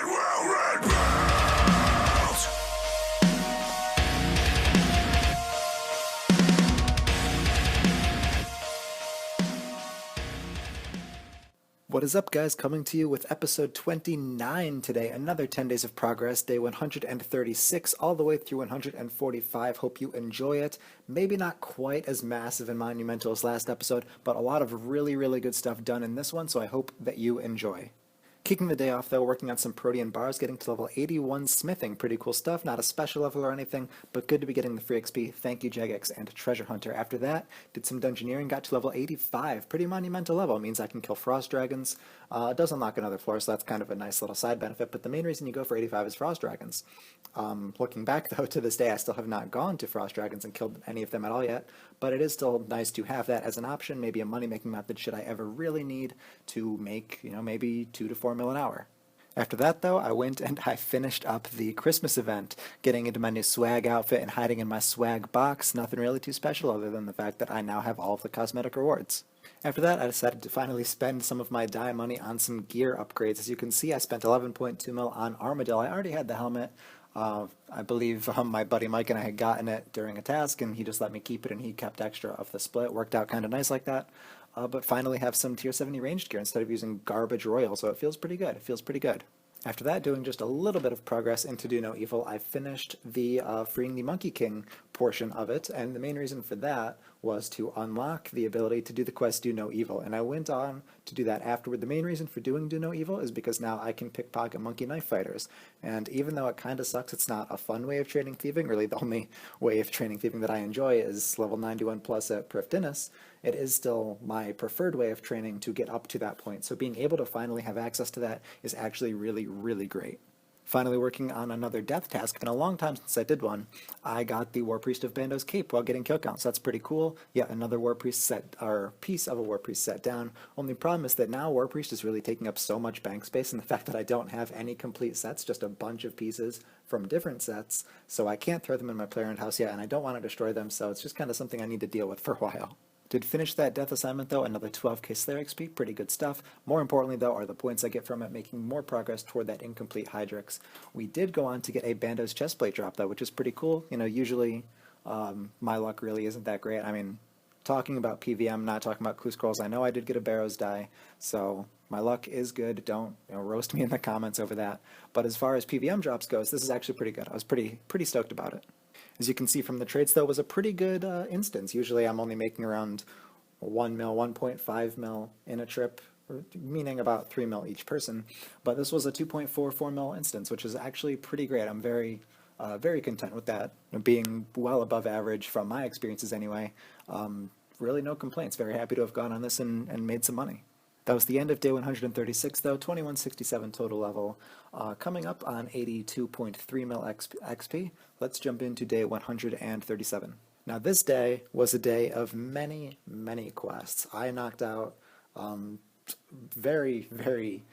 What is up, guys? Coming to you with episode 29 today. Another 10 days of progress, day 136 all the way through 145. Hope you enjoy it. Maybe not quite as massive and monumental as last episode, but a lot of really, really good stuff done in this one, so I hope that you enjoy. Kicking the day off, though, working on some protean bars, getting to level 81 smithing. Pretty cool stuff, not a special level or anything, but good to be getting the free XP. Thank you, Jagex and Treasure Hunter. After that, did some dungeoneering, got to level 85. Pretty monumental level, means I can kill frost dragons. It does unlock another floor, so that's kind of a nice little side benefit, but the main reason you go for 85 is frost dragons. Looking back, though, to this day, I still have not gone to frost dragons and killed any of them at all yet, but it is still nice to have that as an option, maybe a money-making method should I ever really need to make, maybe 2 to 4 mil an hour. After that, though, I went and I finished up the Christmas event, getting into my new swag outfit and hiding in my swag box. Nothing really too special other than the fact that I now have all of the cosmetic rewards. After that, I decided to finally spend some of my die money on some gear upgrades. As you can see, I spent 11.2 mil on Armadillo. I already had the helmet. I believe my buddy Mike and I had gotten it during a task, and he just let me keep it, and he kept extra of the split. Worked out kind of nice like that. But finally have some tier 70 ranged gear instead of using garbage royal, so it feels pretty good. It feels pretty good. After that, doing just a little bit of progress into Do No Evil, I finished the freeing the Monkey King portion of it, and the main reason for that was to unlock the ability to do the quest Do No Evil, and I went on to do that afterward. The main reason for doing Do No Evil is because now I can pickpocket monkey knife fighters, and even though it kind of sucks, it's not a fun way of training thieving. Really, the only way of training thieving that I enjoy is level 91 plus at Prifdinus. It is still my preferred way of training to get up to that point, so being able to finally have access to that is actually really, really great. Finally working on another death task. Been a long time since I did one. I got the War Priest of Bando's cape while getting kill counts. So that's pretty cool. Yet another War Priest set, or piece of a War Priest set down. Only problem is that now War Priest is really taking up so much bank space, and the fact that I don't have any complete sets, just a bunch of pieces from different sets, so I can't throw them in my player house yet, and I don't want to destroy them, so it's just kind of something I need to deal with for a while. Did finish that death assignment, though, another 12k Slayer XP, pretty good stuff. More importantly, though, are the points I get from it, making more progress toward that incomplete Hydrix. We did go on to get a Bando's chestplate drop, though, which is pretty cool. Usually my luck really isn't that great. I mean, talking about PVM, not talking about clue scrolls, I know I did get a Barrows die, so my luck is good. Don't roast me in the comments over that. But as far as PVM drops goes, this is actually pretty good. I was pretty stoked about it. As you can see from the trades, though, it was a pretty good instance. Usually I'm only making around 1 mil, 1.5 mil in a trip, meaning about 3 mil each person. But this was a 2.44 mil instance, which is actually pretty great. I'm very content with that, being well above average from my experiences anyway. Really no complaints. Very happy to have gone on this and made some money. That was the end of day 136, though, 2167 total level. Coming up on 82.3 mil XP, let's jump into day 137. Now, this day was a day of many, many quests. I knocked out very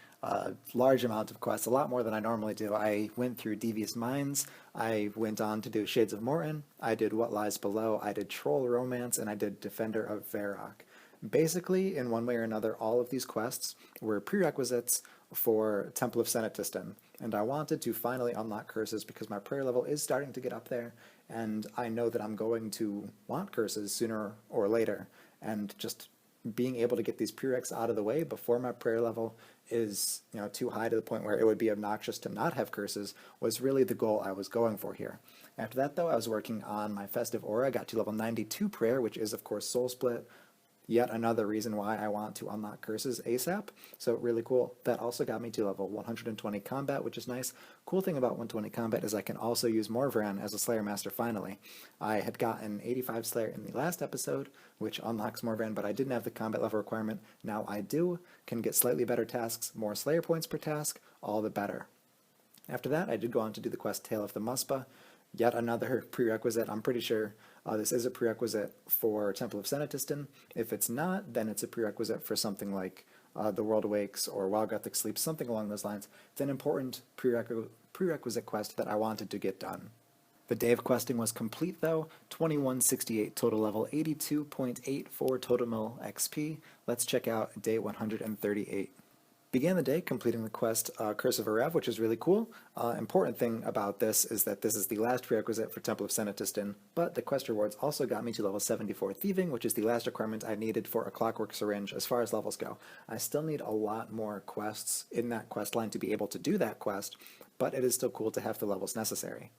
large amount of quests, a lot more than I normally do. I went through Devious Minds, I went on to do Shades of Morton, I did What Lies Below, I did Troll Romance, and I did Defender of Varrock. Basically, in one way or another, all of these quests were prerequisites for Temple of Senetistan, and I wanted to finally unlock curses because my prayer level is starting to get up there, and I know that I'm going to want curses sooner or later, and just being able to get these prereqs out of the way before my prayer level is too high to the point where it would be obnoxious to not have curses was really the goal I was going for here. After that, though, I was working on my Festive Aura, got to level 92 prayer, which is of course Soul Split. Yet another reason why I want to unlock curses ASAP, so really cool. That also got me to level 120 combat, which is nice. Cool thing about 120 combat is I can also use Morvran as a Slayer Master finally. I had gotten 85 Slayer in the last episode, which unlocks Morvran, but I didn't have the combat level requirement. Now I do, can get slightly better tasks, more Slayer points per task, all the better. After that, I did go on to do the quest Tale of the Muspa. Yet another prerequisite. I'm pretty sure this is a prerequisite for Temple of Senetistan. If it's not, then it's a prerequisite for something like The World Awakes or While Gothic Sleeps, something along those lines. It's an important prerequisite quest that I wanted to get done. The day of questing was complete, though. 2168 total level, 82.84 total mil XP. Let's check out day 138. Began the day completing the quest Curse of Arev, which is really cool. Important thing about this is that this is the last prerequisite for Temple of Senatistan, but the quest rewards also got me to level 74 Thieving, which is the last requirement I needed for a Clockwork Syringe as far as levels go. I still need a lot more quests in that quest line to be able to do that quest, but it is still cool to have the levels necessary.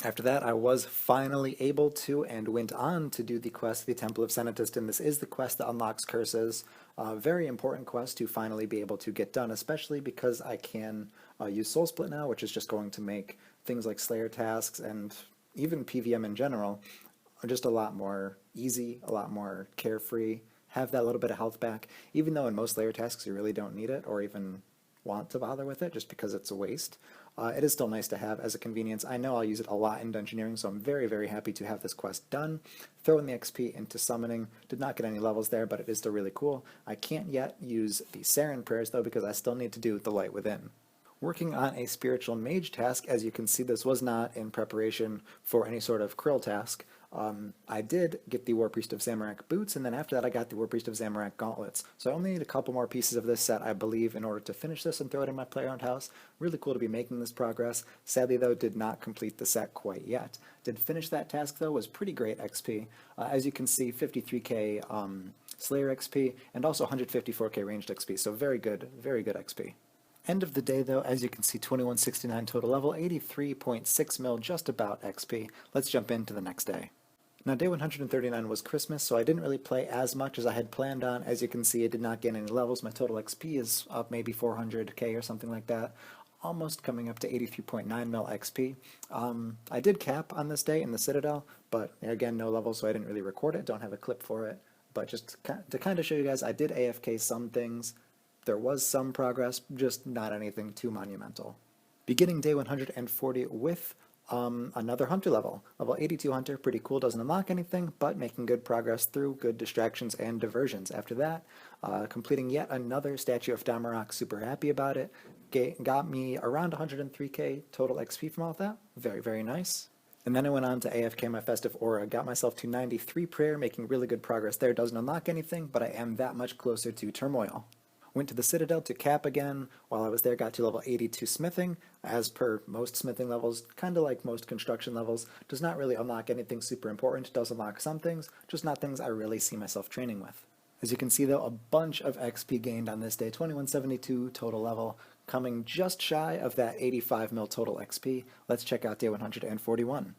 After that, I was finally able to and went on to do the quest, the Temple of Senatistan. This is the quest that unlocks curses. Very important quest to finally be able to get done, especially because I can use Soul Split now, which is just going to make things like Slayer tasks and even PVM in general just a lot more easy, a lot more carefree, have that little bit of health back, even though in most Slayer tasks you really don't need it or even want to bother with it just because it's a waste. It is still nice to have as a convenience. I know I'll use it a lot in Dungeoneering, so I'm very, very happy to have this quest done. Throwing the XP into summoning. Did not get any levels there, but it is still really cool. I can't yet use the Saren prayers, though, because I still need to do the Light Within. Working on a spiritual mage task. As you can see, this was not in preparation for any sort of Krill task. I did get the War Priest of Zamorak boots, and then after that I got the War Priest of Zamorak gauntlets. So I only need a couple more pieces of this set, I believe, in order to finish this and throw it in my playground house. Really cool to be making this progress. Sadly, though, did not complete the set quite yet. Did finish that task, though, was pretty great XP. As you can see, 53k Slayer XP, and also 154k ranged XP, so very good XP. End of the day, though, as you can see, 2169 total level, 83.6 mil, just about XP. Let's jump into the next day. Now, day 139 was Christmas, so I didn't really play as much as I had planned on. As you can see, I did not gain any levels. My total XP is up maybe 400k or something like that, almost coming up to 83.9 mil XP. I did cap on this day in the Citadel, but again, no levels, so I didn't really record it. Don't have a clip for it. But just to kind of show you guys, I did AFK some things. There was some progress, just not anything too monumental. Beginning day 140 with another Hunter level. Level 82 Hunter, pretty cool, doesn't unlock anything, but making good progress through good distractions and diversions. After that, completing yet another Statue of Damarok, super happy about it. Got me around 103k total XP from all of that. Very, very nice. And then I went on to AFK my Festive Aura, got myself to 93 prayer, making really good progress there. Doesn't unlock anything, but I am that much closer to Turmoil. Went to the Citadel to cap again. While I was there, got to level 82 smithing. As per most smithing levels, kind of like most construction levels, does not really unlock anything super important. Does unlock some things, just not things I really see myself training with. As you can see, though, a bunch of XP gained on this day. 2172 total level, coming just shy of that 85 mil total XP. Let's check out day 141.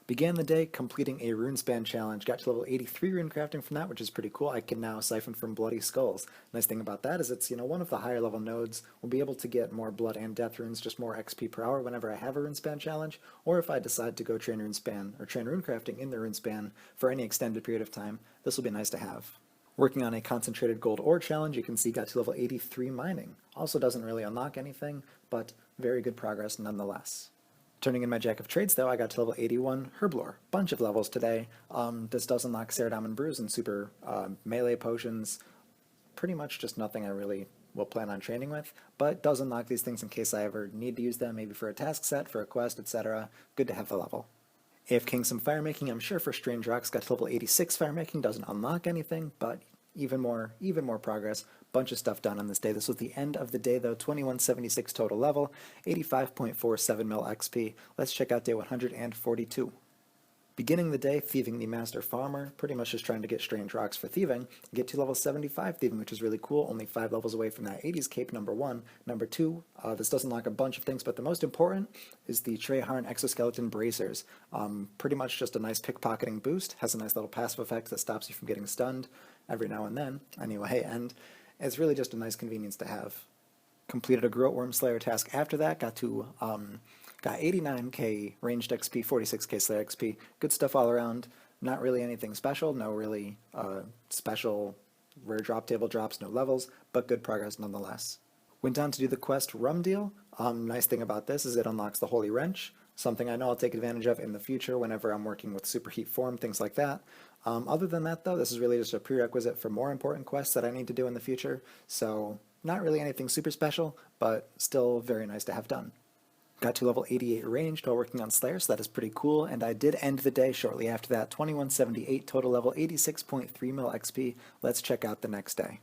Began the day completing a Runespan challenge, got to level 83 rune crafting from that, which is pretty cool. I can now siphon from Bloody Skulls. Nice thing about that is it's, one of the higher level nodes. We'll be able to get more blood and death runes, just more XP per hour whenever I have a Runespan challenge, or if I decide to go train Runespan, or train rune crafting in the Runespan for any extended period of time. This will be nice to have. Working on a concentrated gold ore challenge, you can see got to level 83 mining. Also doesn't really unlock anything, but very good progress nonetheless. Turning in my Jack of Trades, though, I got to level 81 Herblore. Bunch of levels today. This does unlock Ceradam and Brews and super melee potions. Pretty much just nothing I really will plan on training with, but does unlock these things in case I ever need to use them, maybe for a task set, for a quest, etc. Good to have the level. AFKing some firemaking, I'm sure for Strange Rocks, got to level 86 firemaking, doesn't unlock anything, but even more progress. Bunch of stuff done on this day. This was the end of the day, though. 2176 total level, 85.47 mil XP. Let's check out day 142. Beginning the day, thieving the Master Farmer, pretty much just trying to get Strange Rocks for thieving. Get to level 75 thieving, which is really cool, only 5 levels away from that 80s cape, number 1. Number 2, this does unlock a bunch of things, but the most important is the Treharn Exoskeleton Bracers. Pretty much just a nice pickpocketing boost, has a nice little passive effect that stops you from getting stunned every now and then, anyway, and it's really just a nice convenience to have. Completed a Grotworm Slayer task after that, got 89k ranged XP, 46k Slayer XP. Good stuff all around. Not really anything special, no really special rare drop table drops, no levels, but good progress nonetheless. Went on to do the quest Rum Deal. Nice thing about this is it unlocks the Holy Wrench, something I know I'll take advantage of in the future whenever I'm working with Superheat Form, things like that. Other than that, though, this is really just a prerequisite for more important quests that I need to do in the future, so not really anything super special, but still very nice to have done. Got to level 88 ranged while working on Slayer, so that is pretty cool, and I did end the day shortly after that. 2178 total level, 86.3 mil XP. Let's check out the next day.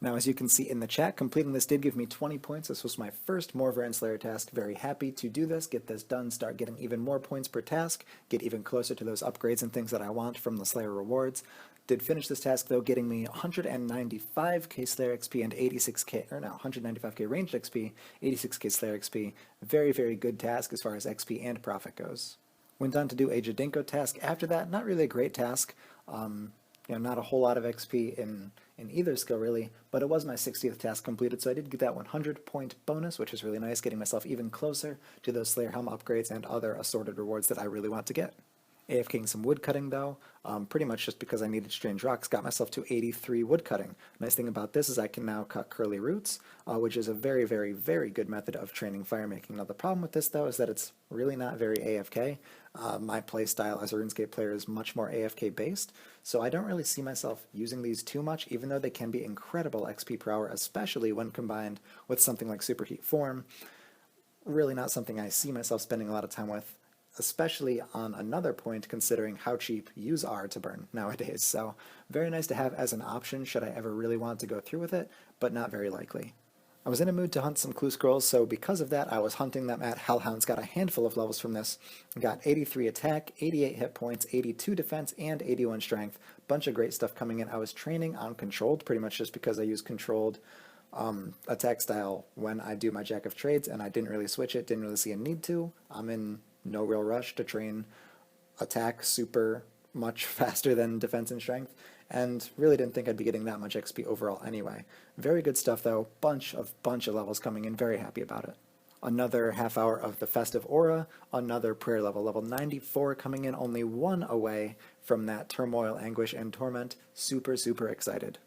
Now, as you can see in the chat, completing this did give me 20 points. This was my first Morvar and Slayer task. Very happy to do this, get this done, start getting even more points per task, get even closer to those upgrades and things that I want from the Slayer rewards. Did finish this task, though, getting me 195k Slayer XP and 86k, or no, 195k ranged XP, 86k Slayer XP. Very, very good task as far as XP and profit goes. Went on to do a Jadinko task after that. Not really a great task. Not a whole lot of XP in either skill really, but it was my 60th task completed, so I did get that 100-point bonus, which is really nice, getting myself even closer to those Slayer Helm upgrades and other assorted rewards that I really want to get. AFKing some woodcutting though, pretty much just because I needed strange rocks, got myself to 83 woodcutting. Nice thing about this is I can now cut curly roots, which is a very, very, very good method of training fire making. Now the problem with this though is that it's really not very AFK. My playstyle as a RuneScape player is much more AFK based, so I don't really see myself using these too much, even though they can be incredible XP per hour, especially when combined with something like Superheat Form. Really not something I see myself spending a lot of time with, especially on another point considering how cheap use are to burn nowadays. So very nice to have as an option should I ever really want to go through with it, but not very likely. I was in a mood to hunt some clue scrolls, so because of that I was hunting them at Hellhounds, got a handful of levels from this, got 83 attack, 88 hit points, 82 defense, and 81 strength. Bunch of great stuff coming in. I was training on controlled pretty much just because I use controlled attack style when I do my Jack of Trades, and I didn't really switch it, didn't really see a need to. I'm in no real rush to train attack super much faster than defense and strength, and really didn't think I'd be getting that much XP overall anyway. Very good stuff though, bunch of levels coming in, very happy about it. Another half hour of the Festive Aura, another prayer level, level 94 coming in, only one away from that Turmoil, Anguish, and Torment. Super, super excited.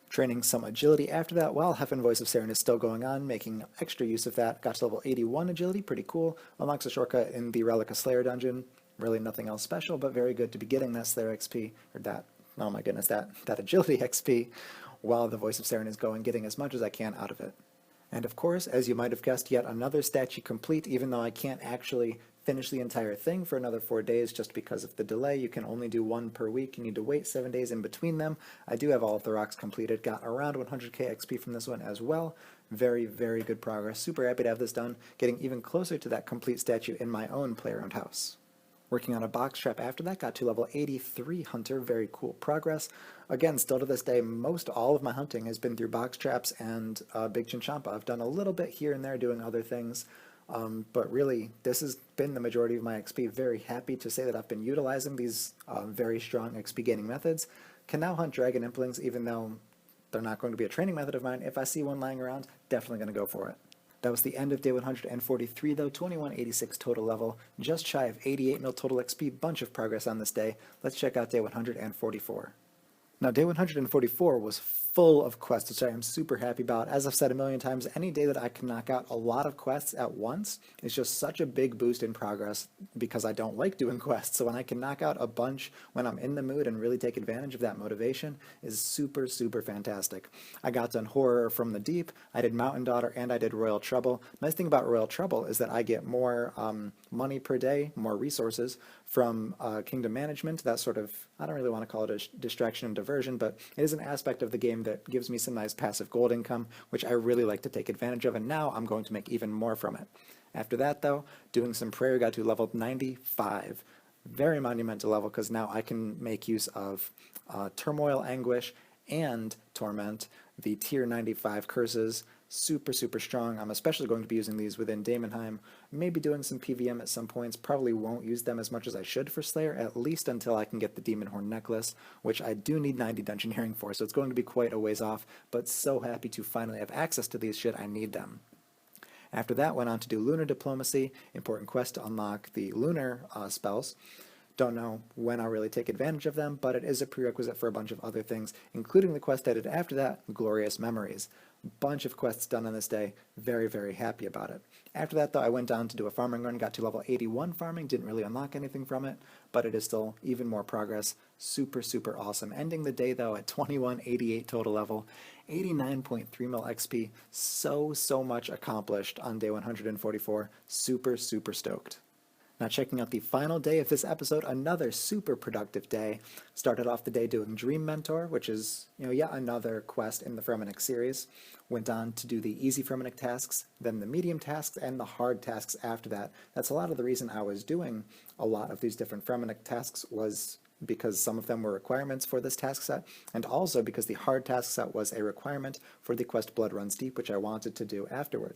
Training some agility after that while Heaven Voice of Saren is still going on, making extra use of that. Got to level 81 agility, pretty cool. Unlocks a shortcut in the Relic of Slayer dungeon. Really nothing else special, but very good to be getting that Slayer XP, or that, oh my goodness, that agility XP while the Voice of Saren is going, getting as much as I can out of it. And of course, as you might have guessed, yet another statue complete, even though I can't actually finish the entire thing for another 4 days just because of the delay. You can only do one per week. You need to wait 7 days in between them. I do have all of the rocks completed. Got around 100k XP from this one as well. Very, very good progress. Super happy to have this done. Getting even closer to that complete statue in my own play-around house. Working on a box trap after that, got to level 83 hunter, very cool progress. Again, still to this day, most all of my hunting has been through box traps and Big Chinchompa. I've done a little bit here and there doing other things, but really this has been the majority of my XP. Very happy to say that I've been utilizing these very strong XP gaining methods. Can now hunt Dragon Implings even though they're not going to be a training method of mine. If I see one lying around, definitely going to go for it. That was the end of day 143 though, 2186 total level, just shy of 88 mil total XP, bunch of progress on this day. Let's check out day 144. Now day 144 was full of quests, which I am super happy about. As I've said a million times, any day that I can knock out a lot of quests at once is just such a big boost in progress because I don't like doing quests. So when I can knock out a bunch when I'm in the mood and really take advantage of that motivation is super, super fantastic. I got done Horror from the Deep, I did Mountain Daughter, and I did Royal Trouble. Nice thing about Royal Trouble is that I get more money per day, more resources from Kingdom Management. That sort of, I don't really want to call it a distraction and diversion, but it is an aspect of the game that gives me some nice passive gold income, which I really like to take advantage of, and now I'm going to make even more from it. After that, though, doing some prayer, got to level 95. Very monumental level, because now I can make use of Turmoil, Anguish, and Torment, the tier 95 curses. Super, super strong. I'm especially going to be using these within Daemonheim, maybe doing some PVM at some points. Probably won't use them as much as I should for Slayer, at least until I can get the Demon Horn Necklace, which I do need 90 Dungeon Hearing for, so it's going to be quite a ways off, but so happy to finally have access to these should I need them. After that, went on to do Lunar Diplomacy, important quest to unlock the Lunar spells. Don't know when I'll really take advantage of them, but it is a prerequisite for a bunch of other things, including the quest I did after that, Glorious Memories. Bunch of quests done on this day. Very, very happy about it. After that, though, I went down to do a farming run, got to level 81 farming, didn't really unlock anything from it, but it is still even more progress. Super, super awesome. Ending the day, though, at 2188 total level, 89.3 mil XP. So much accomplished on day 144. Super, super stoked. Now, checking out the final day of this episode, another super productive day. Started off the day doing Dream Mentor, which is, yet another quest in the Firmenich series. Went on to do the easy Firmenich tasks, then the medium tasks, and the hard tasks after that. That's a lot of the reason I was doing a lot of these different Firmenich tasks was because some of them were requirements for this task set, and also because the hard task set was a requirement for the quest Blood Runs Deep, which I wanted to do afterward.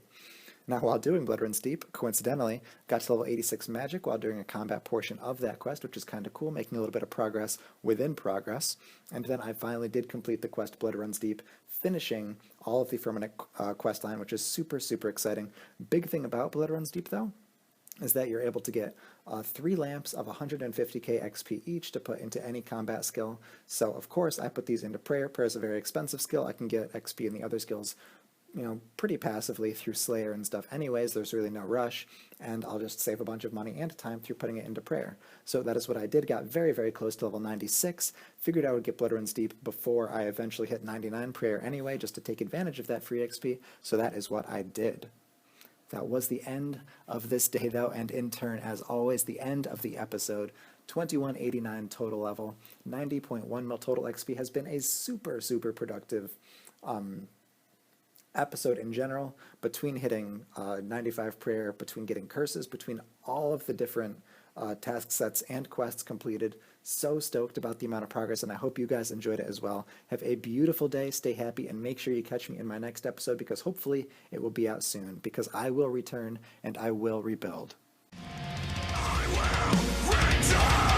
Now, while doing Blood Runs Deep, coincidentally, got to level 86 magic while doing a combat portion of that quest, which is kind of cool, making a little bit of progress within progress. And then I finally did complete the quest Blood Runs Deep, finishing all of the Firmenich quest line, which is super, super exciting. Big thing about Blood Runs Deep, though, is that you're able to get 3 lamps of 150k XP each to put into any combat skill. So, of course, I put these into Prayer. Prayer is a very expensive skill. I can get XP in the other skills pretty passively through Slayer and stuff anyways. There's really no rush, and I'll just save a bunch of money and time through putting it into Prayer. So that is what I did. Got very, very close to level 96. Figured I would get Blood Runs Deep before I eventually hit 99 Prayer anyway, just to take advantage of that free XP. So that is what I did. That was the end of this day, though, and in turn, as always, the end of the episode. 2189 total level, 90.1 mil total XP has been a super, super productive episode in general, between hitting 95 Prayer, between getting curses, between all of the different task sets and quests completed. So stoked about the amount of progress, and I hope you guys enjoyed it as well. Have a beautiful day, stay happy, and make sure you catch me in my next episode, because hopefully it will be out soon, because I will return and I will rebuild. I will return!